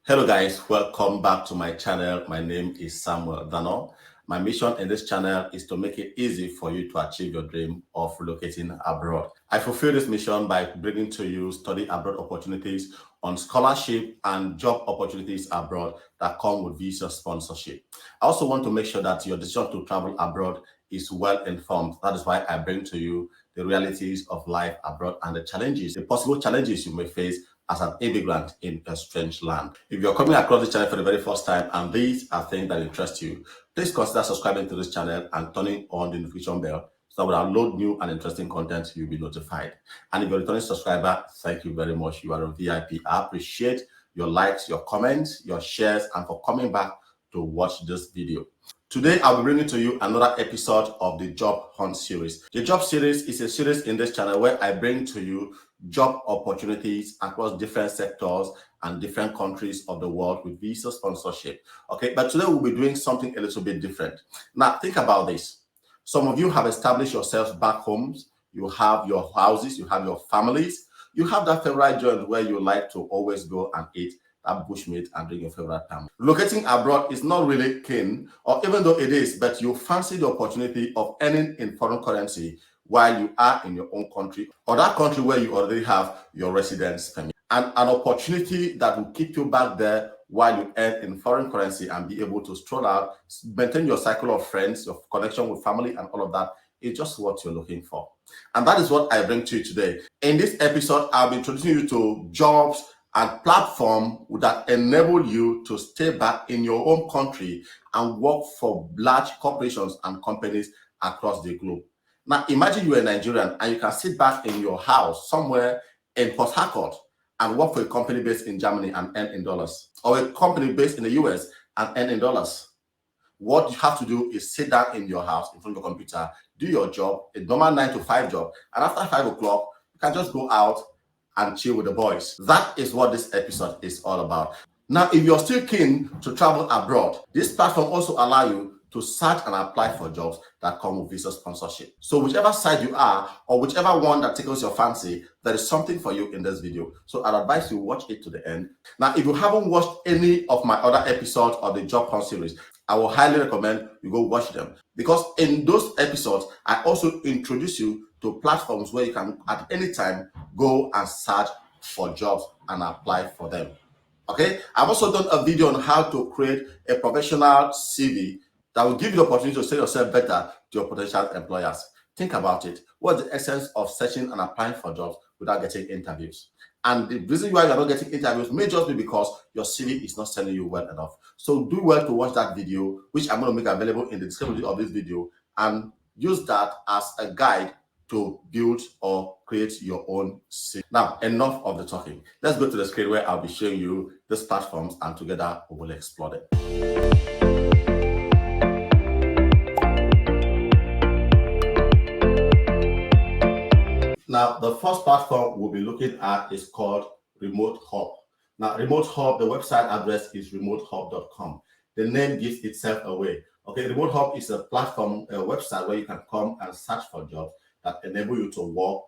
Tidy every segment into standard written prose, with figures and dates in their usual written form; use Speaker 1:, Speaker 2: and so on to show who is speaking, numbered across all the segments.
Speaker 1: Hello guys, welcome back to my channel. My name is Samuel Dano. My mission in this channel is to make it easy for you to achieve your dream of relocating abroad. I fulfill this mission by bringing to you study abroad opportunities on scholarship and job opportunities abroad that come with visa sponsorship. I also want to make sure that your decision to travel abroad is well informed. That is why I bring to you the realities of life abroad and the possible challenges you may face as an immigrant in a strange land. If you're coming across this channel for the very first time and these are things that interest you, please consider subscribing to this channel and turning on the notification bell so that when I load new and interesting content, you'll be notified. And if you're a returning subscriber, thank you very much. You are a VIP. I appreciate your likes, your comments, your shares, and for coming back to watch this video. Today, I'll be bringing to you another episode of the Job Hunt series. The Job series is a series in this channel where I bring to you job opportunities across different sectors and different countries of the world with visa sponsorship. Okay, but today we'll be doing something a little bit different. Now, think about this. Some of you have established yourselves back homes. You have your houses, you have your families. You have that favorite joint where you like to always go and eat that bushmeat and drink your favorite family. Locating abroad is not really keen, or even though it is, but you fancy the opportunity of earning in foreign currency while you are in your own country or that country where you already have your residence permit. And an opportunity that will keep you back there while you earn in foreign currency and be able to stroll out, maintain your cycle of friends, your connection with family and all of that is just what you're looking for. And that is what I bring to you today. In this episode, I'll be introducing you to jobs and platform that enable you to stay back in your own country and work for large corporations and companies across the globe. Now, imagine you're a Nigerian and you can sit back in your house somewhere in Port Harcourt and work for a company based in Germany and earn in dollars, or a company based in the US and earn in dollars. What you have to do is sit down in your house in front of your computer, do your job, a normal 9 to 5 job, and after 5 o'clock, you can just go out and chill with the boys. That is what this episode is all about. Now, if you're still keen to travel abroad, this platform also allows you to search and apply for jobs that come with visa sponsorship. So whichever side you are, or whichever one that tickles your fancy, there is something for you in this video. So I'd advise you watch it to the end. Now, if you haven't watched any of my other episodes of the Job Hunt series, I will highly recommend you go watch them, because in those episodes, I also introduce you to platforms where you can at any time go and search for jobs and apply for them. Okay, I've also done a video on how to create a professional CV that will give you the opportunity to sell yourself better to your potential employers. Think about it. What's the essence of searching and applying for jobs without getting interviews? And the reason why you're not getting interviews may just be because your CV is not selling you well enough. So do well to watch that video, which I'm going to make available in the description of this video, and use that as a guide to build or create your own CV. Now, enough of the talking. Let's go to the screen where I'll be showing you these platforms, and together we will explore them. Now, the first platform we'll be looking at is called Remote Hub. Now, Remote Hub, the website address is remotehub.com. The name gives itself away. Okay, Remote Hub is a platform, a website where you can come and search for jobs that enable you to work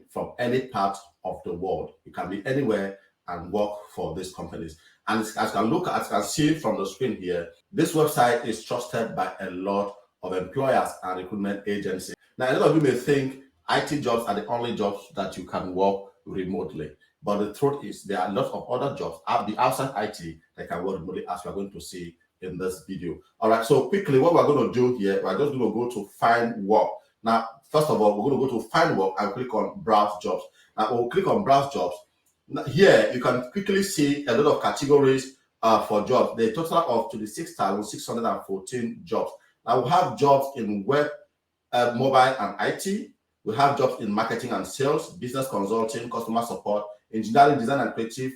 Speaker 1: from any part of the world. You can be anywhere and work for these companies. And as you can see from the screen here, this website is trusted by a lot of employers and recruitment agencies. Now, a lot of you may think IT jobs are the only jobs that you can work remotely. But the truth is there are a lot of other jobs outside IT that can work remotely, as we're going to see in this video. All right, so quickly, what we're going to do here, we're just going to go to find work. Now, first of all, we're going to go to find work and click on browse jobs. Now, we'll click on browse jobs. Now, here, you can quickly see a lot of categories for jobs. The total of 26,614 jobs. Now, we have jobs in web, mobile, and IT. We have jobs in marketing and sales, business consulting, customer support, engineering, design and creative,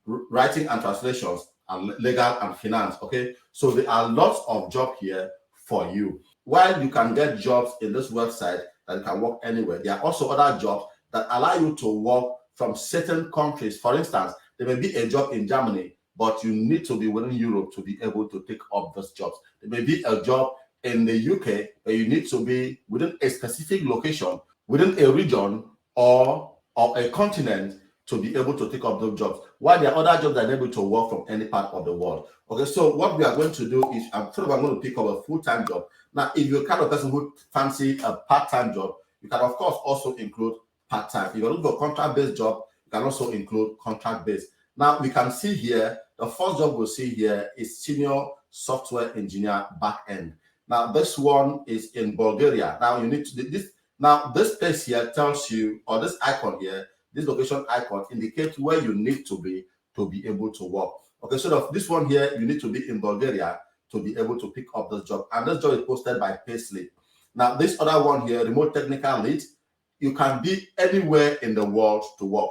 Speaker 1: writing and translations, and legal and finance. Okay, so there are lots of jobs here for you. While you can get jobs in this website that you can work anywhere, there are also other jobs that allow you to work from certain countries. For instance, there may be a job in Germany, but you need to be within Europe to be able to take up those jobs. There may be a job in the UK where you need to be within a specific location, within a region or a continent to be able to take up those jobs, while there are other jobs that are able to work from any part of the world. Okay, so what we are going to do is I'm going to pick up a full-time job. Now, if you're the kind of person who fancy a part-time job, you can of course also include part-time. If you're looking for a contract-based job, you can also include contract-based. Now we can see here, the first job we'll see here is senior software engineer back-end. Now this one is in Bulgaria. Now you need to this. Now this place here tells you, or this icon here, this location icon indicates where you need to be able to work. Okay, so this one here, you need to be in Bulgaria to be able to pick up this job. And this job is posted by Payslip. Now, this other one here, remote technical lead, you can be anywhere in the world to work.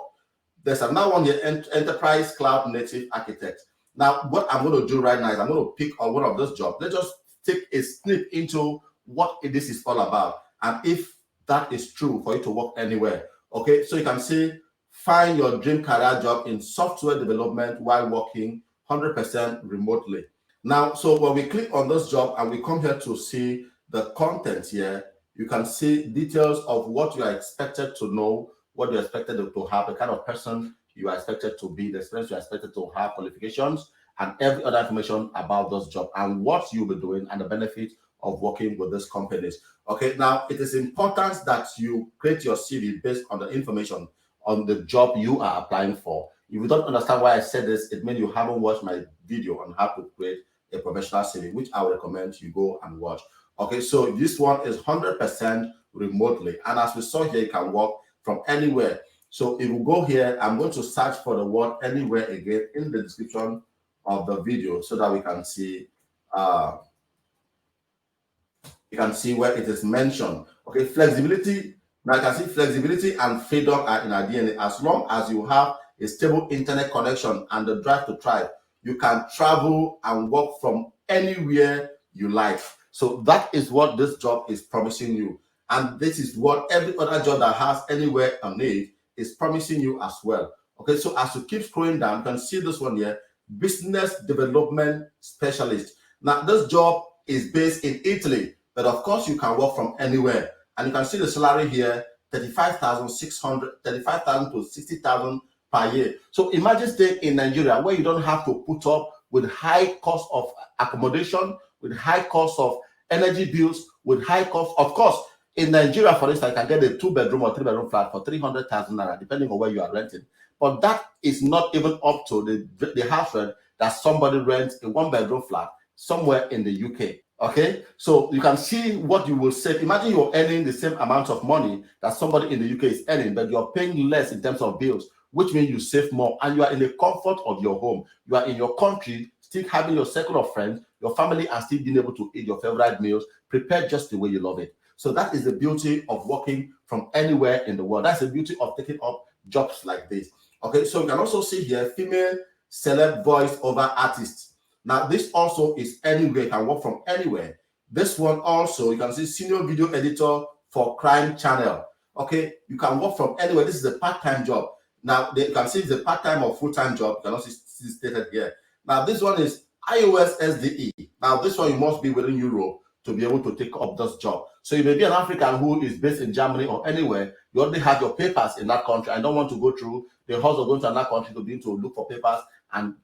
Speaker 1: There's another one here, enterprise cloud native architect. Now, what I'm going to do right now is I'm going to pick on one of those jobs. Let's just take a snip into what this is all about. And if that is true for you to work anywhere. Okay, so you can see, find your dream career job in software development while working 100% remotely. Now, so when we click on this job and we come here to see the content here, you can see details of what you are expected to know, what you're expected to have, the kind of person you are expected to be, the experience you are expected to have, qualifications, and every other information about this job and what you'll be doing and the benefits of working with these companies. Okay, now it is important that you create your CV based on the information on the job you are applying for. If you don't understand why I said this, it means you haven't watched my video on how to create a professional CV, which I would recommend you go and watch. Okay, so this one is 100% remotely. And as we saw here, you can work from anywhere. So if we go here, I'm going to search for the word anywhere again in the description of the video so that we can see you can see where it is mentioned. Okay, flexibility. Now you can see flexibility and freedom are in our DNA. As long as you have a stable internet connection and the drive to thrive, you can travel and work from anywhere you like. So that is what this job is promising you. And this is what every other job that has anywhere on it is promising you as well. Okay, so as you keep scrolling down, you can see this one here, business development specialist. Now this job is based in Italy, but of course you can work from anywhere. And you can see the salary here, 35,600, 35,000 to 60,000 per year. So imagine staying in Nigeria where you don't have to put up with high cost of accommodation, with high cost of energy bills, with high cost. Of course, in Nigeria, for instance, I can get a 2-bedroom or 3-bedroom flat for 300,000 naira, depending on where you are renting. But that is not even up to the house rent that somebody rents a 1-bedroom flat somewhere in the UK. Okay, so you can see what you will save. Imagine you're earning the same amount of money that somebody in the UK is earning, but you're paying less in terms of bills, which means you save more, and you are in the comfort of your home. You are in your country, still having your circle of friends, your family, and still being able to eat your favorite meals, prepared just the way you love it. So that is the beauty of working from anywhere in the world. That's the beauty of taking up jobs like this. Okay, so you can also see here, female celeb voice over artists. Now, this also is anywhere, you can work from anywhere. This one also, you can see senior video editor for crime channel. Okay, you can work from anywhere. This is a part-time job. Now, you can see it's a part-time or full-time job. You can also see stated here. Now, this one is iOS SDE. Now, this one you must be within Europe to be able to take up this job. So you may be an African who is based in Germany or anywhere. You already have your papers in that country and don't want to go through the hustle of going to another country to begin to look for papers and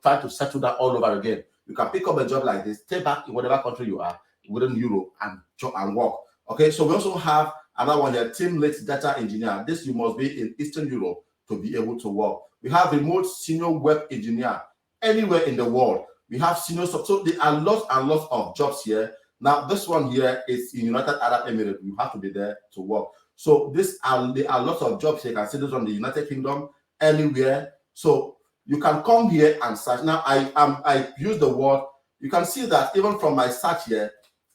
Speaker 1: try to settle that all over again. You can pick up a job like this, stay back in whatever country you are within Europe and work. Okay, so we also have another one here, team lead data engineer. This you must be in Eastern Europe to be able to work. We have remote senior web engineer anywhere in the world. We have senior, so there are lots and lots of jobs here. Now, this one here is in United Arab Emirates. You have to be there to work. So there are lots of jobs here. You can see this on the United Kingdom, anywhere. So you can come here and search. Now, I use the word. You can see that even from my search here,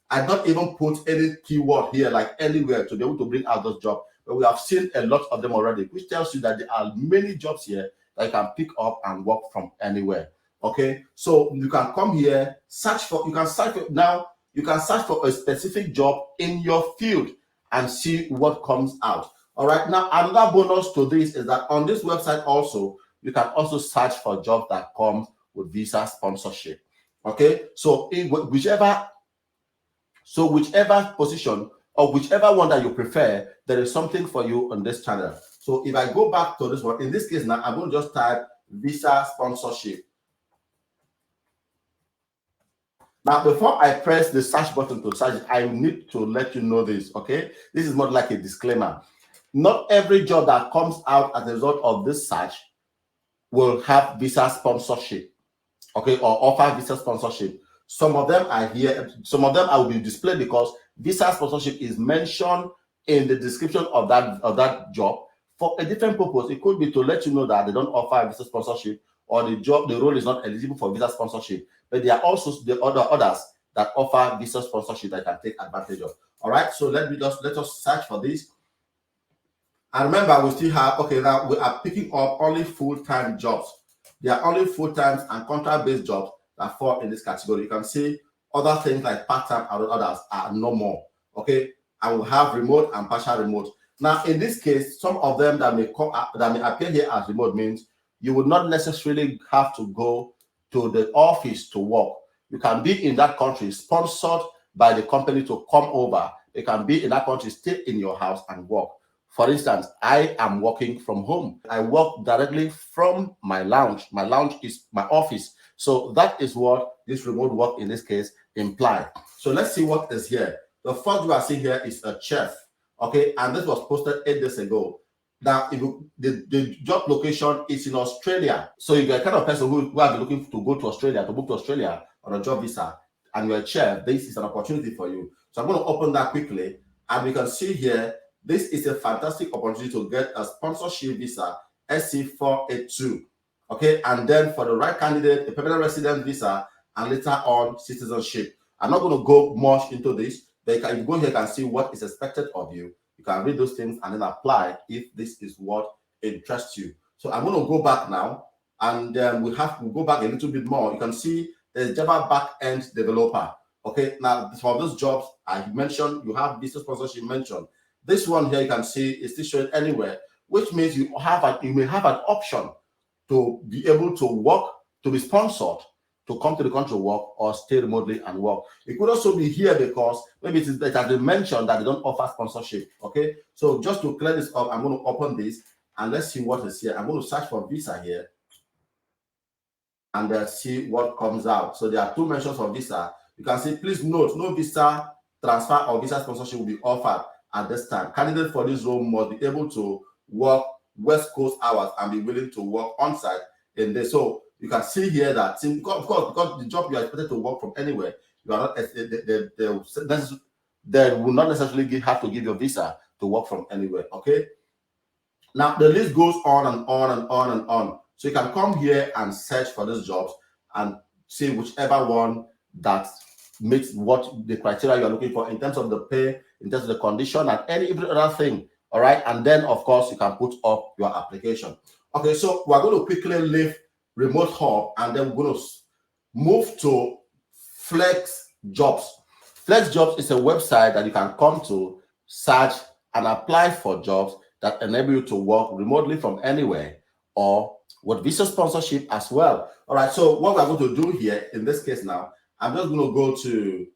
Speaker 1: I don't even put any keyword here, like anywhere, to be able to bring out those jobs. But we have seen a lot of them already, which tells you that there are many jobs here that you can pick up and work from anywhere. Okay, so you can come here, search for. You can search for, now. You can search for a specific job in your field and see what comes out. All right. Now, another bonus to this is that on this website also, you can also search for jobs that come with visa sponsorship. Okay. So whichever position or whichever one that you prefer, there is something for you on this channel. So if I go back to this one, in this case now, I'm going to just type visa sponsorship. Now, before I press the search button to search, I need to let you know this, okay? This is not like a disclaimer. Not every job that comes out as a result of this search will have visa sponsorship, okay, or offer visa sponsorship. Some of them are here, some of them I will be displayed because visa sponsorship is mentioned in the description of that job for a different purpose. It could be to let you know that they don't offer visa sponsorship, or the role is not eligible for visa sponsorship. But there are also the others that offer visa sponsorship that can take advantage of. All right, so let us search for this. And remember, we still have, okay, now we are picking up only full-time jobs. There are only full-time and contract-based jobs that fall in this category. You can see other things like part-time and others are no more. Okay, and we have remote and partial remote. Now, in this case, some of them that may appear here as remote means you would not necessarily have to go to the office to work. You can be in that country, sponsored by the company to come over. You can be in that country, stay in your house and work. For instance, I am working from home. I work directly from my lounge. My lounge is my office. So that is what this remote work in this case implies. So let's see what is here. The first you are seeing here is a chef. Okay, and this was posted 8 days ago. Now, if the job location is in Australia, so if you're a kind of person who are looking to go to Australia, to move to Australia on a job visa, and you're a chef, this is an opportunity for you. So I'm going to open that quickly, and we can see here, this is a fantastic opportunity to get a sponsorship visa, SC482. Okay, and then for the right candidate, a permanent resident visa, and later on citizenship. I'm not going to go much into this, but you can go here and see what is expected of you. You can read those things and then apply if this is what interests you. So I'm going to go back now, and we'll go back a little bit more. You can see there's Java back-end developer. Okay, now for those jobs I mentioned, you have business sponsorship mentioned. This one here you can see is still showing anywhere, which means you may have an option to be able to work, to be sponsored, to come to the country to work, or stay remotely and work. It could also be here because maybe it has been mentioned that they don't offer sponsorship. Okay, so just to clear this up, I'm going to open this and let's see what is here. I'm going to search for visa here and see what comes out. So there are two mentions for visa. You can see, please note, no visa transfer or visa sponsorship will be offered at this time. Candidates for this role must be able to work West Coast hours and be willing to work on site in this. So you can see here that, of course, because the job you are expected to work from anywhere, you are not they will not necessarily have to give you a visa to work from anywhere. Okay. Now the list goes on and on and on and on. So you can come here and search for these jobs and see whichever one that meets what the criteria you are looking for in terms of the pay, in terms of the condition, and every other thing. All right. And then, of course, you can put up your application. Okay. So we're going to quickly leave Remote Hub and then we're going to move to Flex Jobs. Flex Jobs is a website that you can come to, search, and apply for jobs that enable you to work remotely from anywhere or with visa sponsorship as well. All right. So what we're going to do here in this case now, I'm just going to go to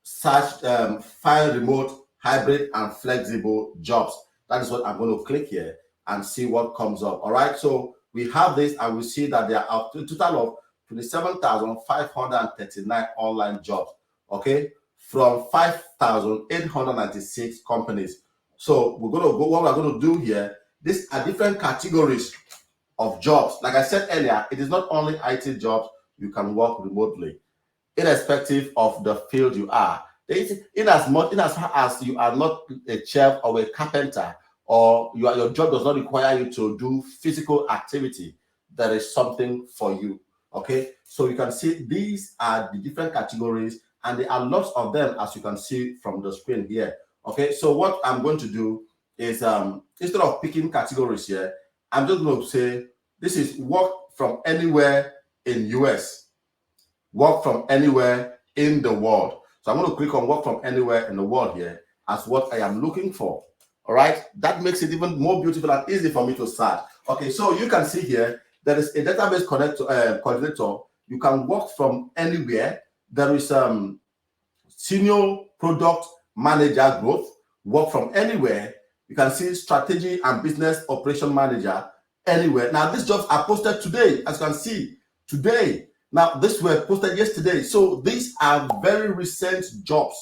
Speaker 1: search, find remote, hybrid, and flexible jobs. That is what I'm going to click here and see what comes up. All right. So we have this and we see that there are a total of 27,539 online jobs. Okay. From 5,896 companies. So we're going to go, what we're going to do here, these are different categories of jobs. Like I said earlier, it is not only IT jobs you can work remotely, irrespective of the field you are. In as far as you are not a chef or a carpenter, or your job does not require you to do physical activity, there is something for you. Okay, so you can see these are the different categories, and there are lots of them, as you can see from the screen here. Okay, so what I'm going to do is instead of picking categories here, I'm just going to say this is work from anywhere in US, work from anywhere in the world. So I'm going to click on work from anywhere in the world here as what I am looking for. All right, that makes it even more beautiful and easy for me to search. Okay, so you can see here there is a database coordinator. You can work from anywhere. There is senior product manager growth, work from anywhere. You can see strategy and business operation manager anywhere. Now, these jobs are posted today, as you can see, today. Now, these were posted yesterday. So these are very recent jobs,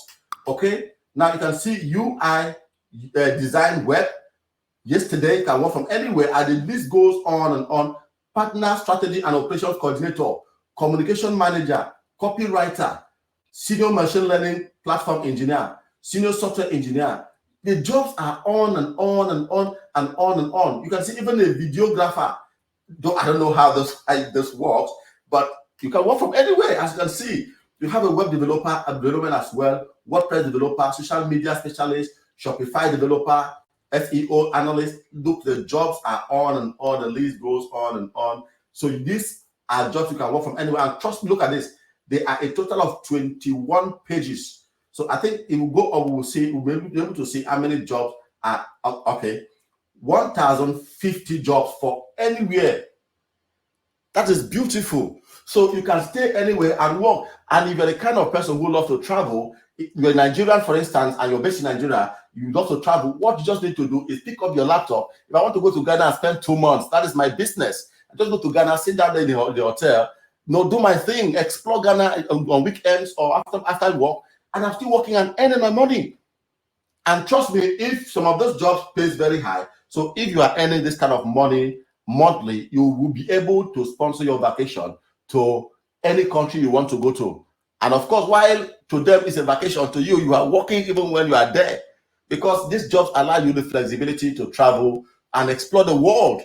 Speaker 1: okay? Now, you can see UI design web. Yesterday, you can work from anywhere, and the list goes on and on. Partner strategy and operations coordinator, communication manager, copywriter, senior machine learning platform engineer, senior software engineer. The jobs are on and on and on and on and on. You can see even a videographer. Though I don't know how this works, but you can work from anywhere. As you can see, you have a web developer, a development as well, WordPress developer, social media specialist, Shopify developer, SEO analyst. Look, the jobs are on and on. The list goes on and on. So these are jobs you can work from anywhere. And trust me, look at this. There are a total of 21 pages. So I think it will go up. We'll be able to see how many jobs are okay. 1,050 jobs for anywhere. That is beautiful. So you can stay anywhere and work. And if you're the kind of person who loves to travel, you're Nigerian, for instance, and you're based in Nigeria, you love to travel, what you just need to do is pick up your laptop. If I want to go to Ghana and spend 2 months, that is my business. I just go to Ghana, sit down there in the hotel, do my thing, explore Ghana on weekends or after work, and I'm still working and earning my money. And trust me, if some of those jobs pays very high, so if you are earning this kind of money monthly, you will be able to sponsor your vacation to any country you want to go to. And of course, while to them it's a vacation, to you, you are working even when you are there, because these jobs allow you the flexibility to travel and explore the world,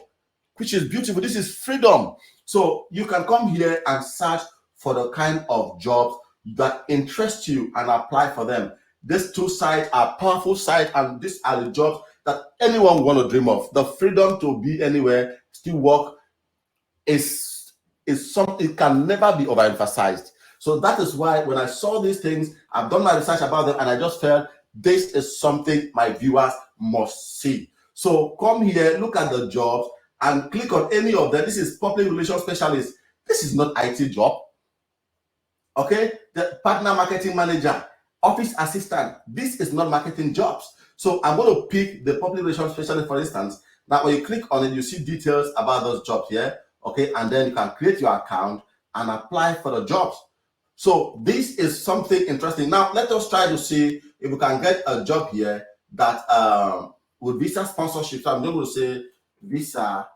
Speaker 1: which is beautiful. This is freedom. So you can come here and search for the kind of jobs that interest you and apply for them. These two sites are powerful sites, and these are the jobs that anyone want to dream of. The freedom to be anywhere, still work, is something, it can never be overemphasized. So that is why when I saw these things, I've done my research about them, and I just felt this is something my viewers must see. So come here, look at the jobs, and click on any of them. This is public relations specialist. This is not IT job. Okay, the partner marketing manager, office assistant. This is not marketing jobs. So I'm going to pick the public relations specialist, for instance. Now, when you click on it, you see details about those jobs here. Okay, and then you can create your account and apply for the jobs. So this is something interesting. Now, let us try to see if we can get a job here that with visa sponsorship. So I'm going to say visa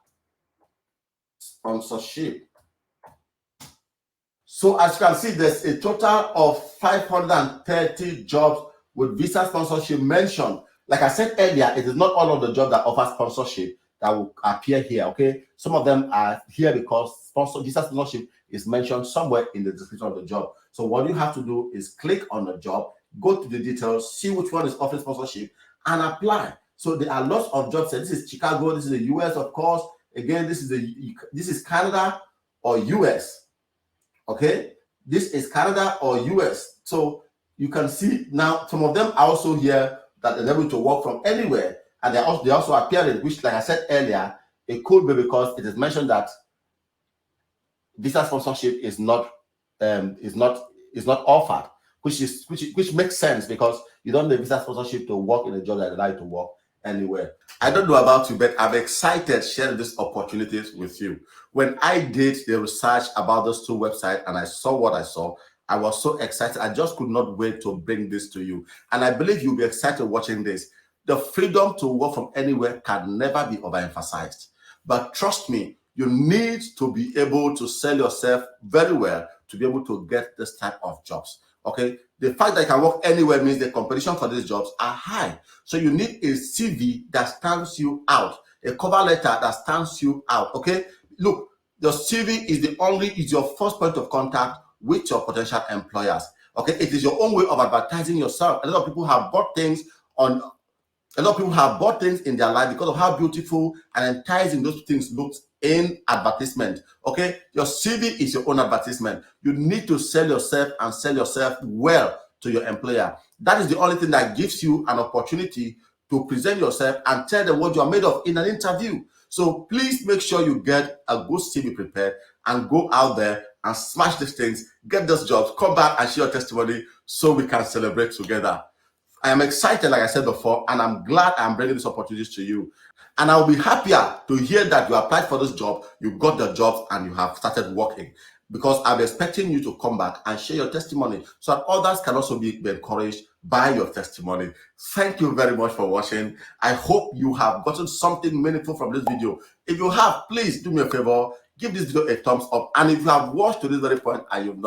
Speaker 1: sponsorship. So as you can see, there's a total of 530 jobs with visa sponsorship mentioned. Like I said earlier, it is not all of the jobs that offer sponsorship that will appear here, okay? Some of them are here because visa sponsorship is mentioned somewhere in the description of the job. So what you have to do is click on the job, go to the details, see which one is offering sponsorship, and apply. So there are lots of jobs. This is Chicago, this is the US, of course. Again, this is Canada or US. Okay, this is Canada or US. So you can see now some of them are also here that they're able to work from anywhere, and they also appear in, which, like I said earlier, it could be because it is mentioned that visa sponsorship is not offered, which makes sense because you don't need visa sponsorship to work in a job that you like to work anywhere. I don't know about you, but I'm excited sharing these opportunities with you. When I did the research about those two websites and I saw what I saw, I was so excited. I just could not wait to bring this to you. And I believe you'll be excited watching this. The freedom to work from anywhere can never be overemphasized. But trust me, you need to be able to sell yourself very well to be able to get this type of jobs. Okay, the fact that you can work anywhere means the competition for these jobs are high. So you need a CV that stands you out, a cover letter that stands you out. Okay, look, your CV is your first point of contact with your potential employers. Okay, it is your own way of advertising yourself. A lot of people have bought things in their life because of how beautiful and enticing those things look in advertisement. Okay, your CV is your own advertisement. You need to sell yourself and sell yourself well to your employer. That is the only thing that gives you an opportunity to present yourself and tell them what you are made of in an interview. So please make sure you get a good CV prepared and go out there and smash these things, get those jobs, come back and share your testimony so we can celebrate together. I am excited, like I said before, and I'm glad I'm bringing these opportunities to you. And I'll be happier to hear that you applied for this job, you got the job, and you have started working. Because I'm expecting you to come back and share your testimony so that others can also be encouraged by your testimony. Thank you very much for watching. I hope you have gotten something meaningful from this video. If you have, please do me a favor, give this video a thumbs up. And if you have watched to this very point and you've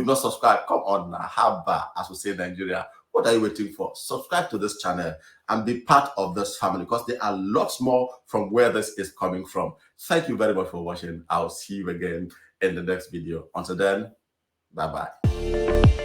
Speaker 1: not subscribed, come on now, haba, as we say in Nigeria. What are you waiting for? Subscribe to this channel and be part of this family, because there are lots more from where this is coming from. Thank you very much for watching. I'll see you again in the next video. Until then, bye-bye.